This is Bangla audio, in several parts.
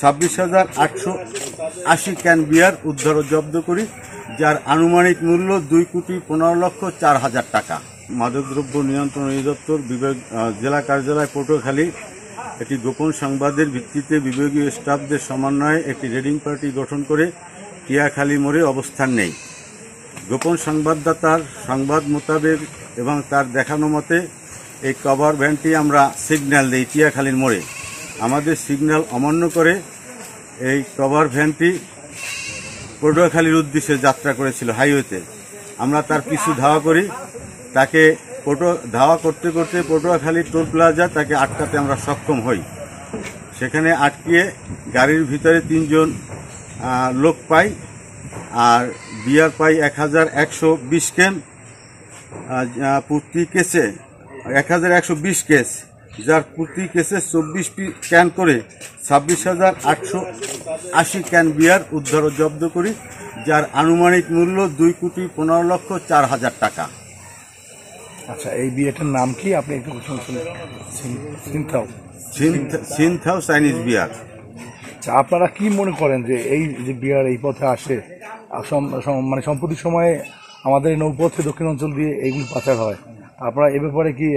26,880 ক্যান বিয়ার উদ্ধার ও জব্দ করি, যার আনুমানিক মূল্য 2,15,04,000 টাকা। মাদকদ্রব্য নিয়ন্ত্রণ অধিদপ্তর জেলা কার্যালয় পটুয়াখালী একটি গোপন সংবাদের ভিত্তিতে বিভাগীয় স্টাফদের সমন্বয়ে একটি রেডিং পার্টি গঠন করে টিয়াখালী মোড়ে অবস্থান নেই। গোপন সংবাদদাতার সংবাদ মোতাবেক এবং তার দেখানো মতে এই কভার ভ্যানটি আমরা সিগন্যাল দিই টিয়াখালীর মোড়ে। আমাদের সিগন্যাল অমান্য করে এই কভার ভ্যানটি পটুয়াখালীর উদ্দেশ্যে যাত্রা করেছিল হাইওয়েতে। আমরা তার পিছু ধাওয়া করি, তাকে ধাওয়া করতে করতে পটুয়াখালী টোল প্লাজা তাকে আটকাতে আমরা সক্ষম হই। সেখানে আটকিয়ে গাড়ির ভিতরে 3 জন লোক পাই, আর বিয়ার পাই 1,120 ক্যান, প্রতি কেসে 1,120 কেস, যার প্রতি কেসে 24 ক্যান করে 26,880 ক্যান বিয়ার উদ্ধার ও জব্দ করি, যার আনুমানিক মূল্য 2,15,04,000 টাকা। আচ্ছা, এই বিয়ারটার নাম কি আপনি একটু সিনথাও চাইনিজ বিয়ার। আচ্ছা, আপনারা কি মনে করেন যে এই যে বিয়ার এই পথে আসে, মানে সম্প্রতি সময়ে আমাদের নৌপথে দক্ষিণ অঞ্চল দিয়ে এইগুলি পাচার হয়, আপনারা এ ব্যাপারে কি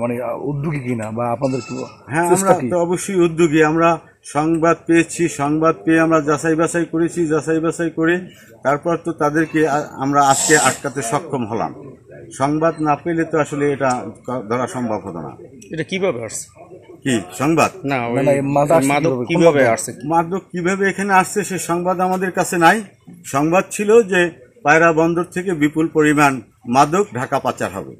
মানে উদ্যোগী কিনা বা আপনাদের কি? হ্যাঁ, আমরা তো অবশ্যই উদ্যোগী। আমরা সংবাদ পেয়েছি, সংবাদ পেয়ে আমরা যাচাই বাছাই করেছি, যাচাই বাছাই করে তারপর তো তাদেরকে আমরা আজকে আটকাতে সক্ষম হলাম। সংবাদ না পেলে তো আসলে এটা ধরা সম্ভব হতো না। এটা কিভাবে আসছে? কি সংবাদ? না, মাদক কিভাবে এখানে আসছে সে সংবাদ আমাদের কাছে নাই। সংবাদ ছিল যে পায়রা বন্দর থেকে বিপুল পরিমাণ মাদক ঢাকা পাচার হবে।